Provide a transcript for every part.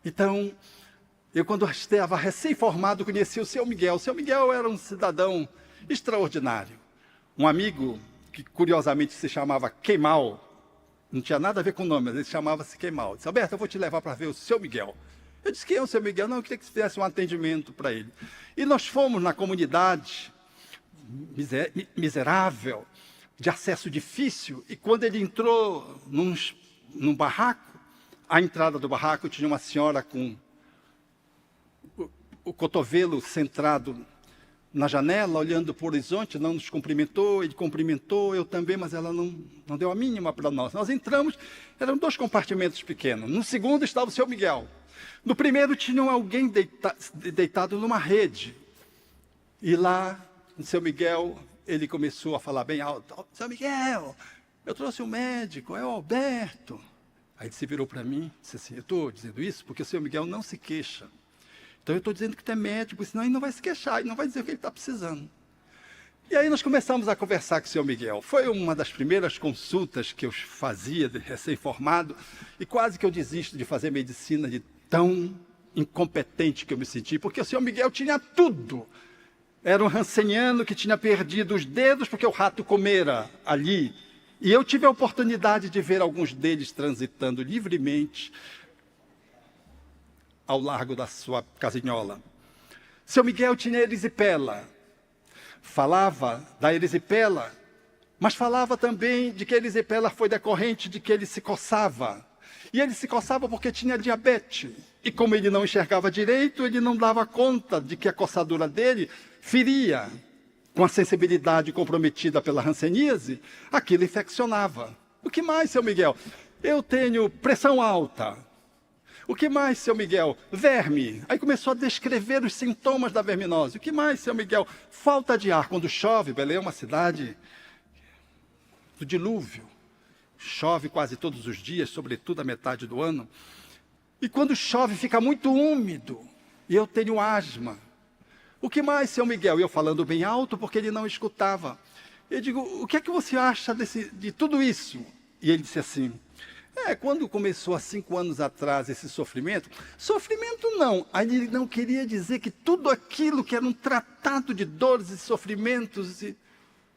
Então, eu quando estava recém-formado, conheci o seu Miguel. O seu Miguel era um cidadão extraordinário. Um amigo que curiosamente se chamava Queimal. Não tinha nada a ver com o nome, mas ele chamava-se Queimal. Disse: Alberto, eu vou te levar para ver o seu Miguel. Eu disse: quem é o seu Miguel? Não, eu queria que você fizesse um atendimento para ele. E nós fomos na comunidade miserável, de acesso difícil, e quando ele entrou num barraco, à entrada do barraco tinha uma senhora com o cotovelo centrado na janela, olhando para o horizonte, não nos cumprimentou, ele cumprimentou, eu também, mas ela não deu a mínima para nós. Nós entramos, eram 2 compartimentos pequenos. No segundo estava o seu Miguel. No primeiro tinha alguém deitado numa rede. E lá, o seu Miguel, ele começou a falar bem alto: seu Miguel, eu trouxe um médico, é o Alberto. Aí ele se virou para mim e disse assim: eu estou dizendo isso porque o seu Miguel não se queixa. Então eu estou dizendo que tu é médico, senão ele não vai se queixar, ele não vai dizer o que ele está precisando. E aí nós começamos a conversar com o seu Miguel. Foi uma das primeiras consultas que eu fazia de recém-formado, e quase que eu desisto de fazer medicina de tão incompetente que eu me senti, porque o seu Miguel tinha tudo. Era um ranceniano que tinha perdido os dedos porque o rato comera ali. E eu tive a oportunidade de ver alguns deles transitando livremente ao largo da sua casinhola. Seu Miguel tinha erisipela. Falava da erisipela, mas falava também de que a erisipela foi decorrente de que ele se coçava. E ele se coçava porque tinha diabetes. E como ele não enxergava direito, ele não dava conta de que a coçadura dele feria. Com a sensibilidade comprometida pela hanseníase, aquilo infeccionava. O que mais, seu Miguel? Eu tenho pressão alta. O que mais, seu Miguel? Verme. Aí começou a descrever os sintomas da verminose. O que mais, seu Miguel? Falta de ar. Quando chove, Belém é uma cidade do dilúvio. Chove quase todos os dias, sobretudo a metade do ano. E quando chove, fica muito úmido. E eu tenho asma. O que mais, seu Miguel? E eu falando bem alto, porque ele não escutava. Eu digo: o que é que você acha de tudo isso? E ele disse assim: quando começou há 5 anos atrás esse sofrimento não. Aí ele não queria dizer que tudo aquilo que era um tratado de dores e sofrimentos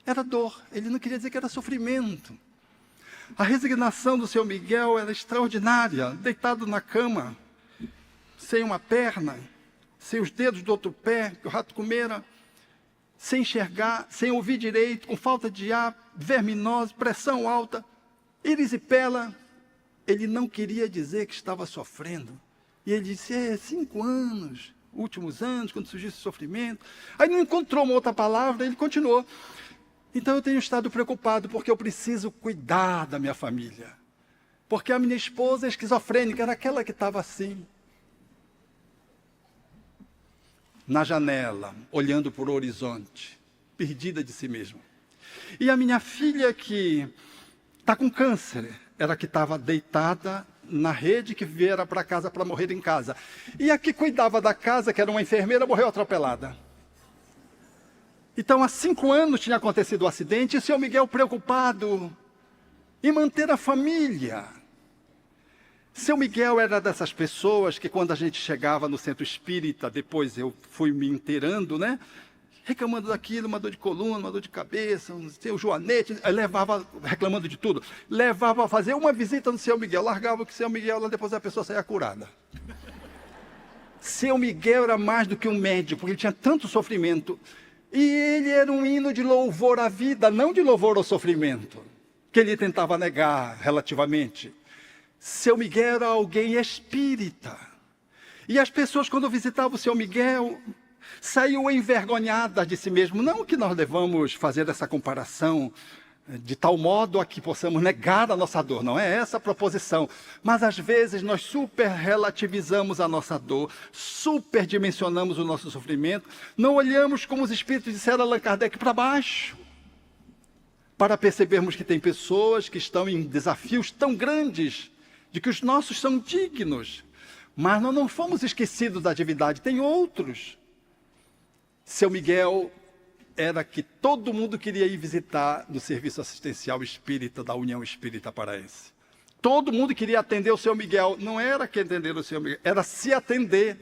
era dor. Ele não queria dizer que era sofrimento. A resignação do seu Miguel era extraordinária, deitado na cama, sem uma perna, sem os dedos do outro pé, que o rato comera, sem enxergar, sem ouvir direito, com falta de ar, verminose, pressão alta, erisipela. Ele não queria dizer que estava sofrendo. E ele disse: 5 anos, últimos anos, quando surgiu esse sofrimento. Aí não encontrou uma outra palavra, ele continuou: então eu tenho estado preocupado porque eu preciso cuidar da minha família. Porque a minha esposa é esquizofrênica, era aquela que estava assim, na janela, olhando para o horizonte, perdida de si mesma. E a minha filha, que está com câncer, era que estava deitada na rede, que viera para casa para morrer em casa. E a que cuidava da casa, que era uma enfermeira, morreu atropelada. Então, há 5 anos tinha acontecido o acidente, e o seu Miguel preocupado em manter a família. Seu Miguel era dessas pessoas que, quando a gente chegava no centro espírita, depois eu fui me inteirando, né? Reclamando daquilo, uma dor de coluna, uma dor de cabeça, o joanete, levava, reclamando de tudo, levava a fazer uma visita no seu Miguel, largava com o seu Miguel, lá depois a pessoa saía curada. Seu Miguel era mais do que um médico, porque ele tinha tanto sofrimento, e ele era um hino de louvor à vida, não de louvor ao sofrimento, que ele tentava negar relativamente. Seu Miguel era alguém espírita, e as pessoas, quando visitavam o seu Miguel, saiu envergonhada de si mesmo. Não que nós devamos fazer essa comparação de tal modo a que possamos negar a nossa dor, não é essa a proposição. Mas às vezes nós super relativizamos a nossa dor, superdimensionamos o nosso sofrimento, não olhamos, como os espíritos disseram a Allan Kardec, para baixo, para percebermos que tem pessoas que estão em desafios tão grandes, de que os nossos são dignos, mas nós não fomos esquecidos da divindade, tem outros. Seu Miguel era que todo mundo queria ir visitar no serviço assistencial espírita da União Espírita Paraense. Todo mundo queria atender o seu Miguel. Não era que atender o seu Miguel, era se atender.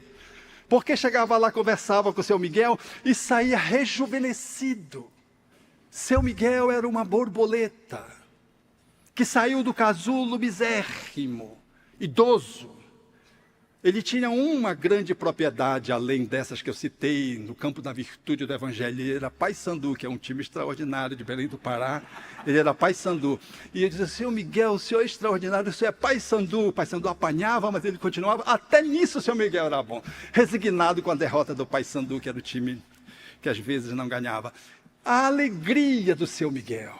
Porque chegava lá, conversava com o seu Miguel e saía rejuvenescido. Seu Miguel era uma borboleta que saiu do casulo misérrimo, idoso. Ele tinha uma grande propriedade, além dessas que eu citei, no campo da virtude do Evangelho. Ele era Paysandu, que é um time extraordinário de Belém do Pará. Ele era Paysandu. E ele dizia, seu Miguel, o senhor é extraordinário, o senhor é Paysandu. O Paysandu apanhava, mas ele continuava. Até nisso o seu Miguel era bom. Resignado com a derrota do Paysandu, que era o time que às vezes não ganhava. A alegria do seu Miguel.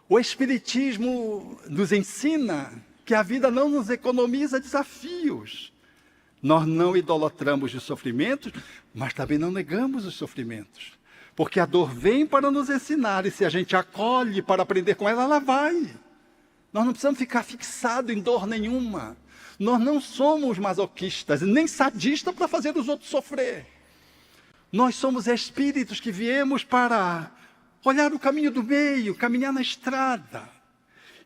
O Espiritismo nos ensina que a vida não nos economiza desafios. Nós não idolatramos os sofrimentos, mas também não negamos os sofrimentos. Porque a dor vem para nos ensinar, e se a gente acolhe para aprender com ela, ela vai. Nós não precisamos ficar fixados em dor nenhuma. Nós não somos masoquistas, nem sadistas para fazer os outros sofrer. Nós somos espíritos que viemos para olhar o caminho do meio, caminhar na estrada.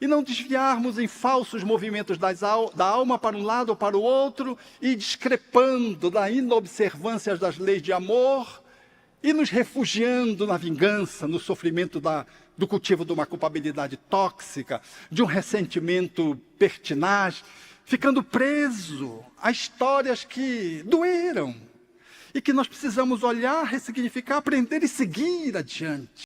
E não desviarmos em falsos movimentos da alma para um lado ou para o outro, e discrepando da inobservância das leis de amor, e nos refugiando na vingança, no sofrimento do cultivo de uma culpabilidade tóxica, de um ressentimento pertinaz, ficando preso a histórias que doeram, e que nós precisamos olhar, ressignificar, aprender e seguir adiante.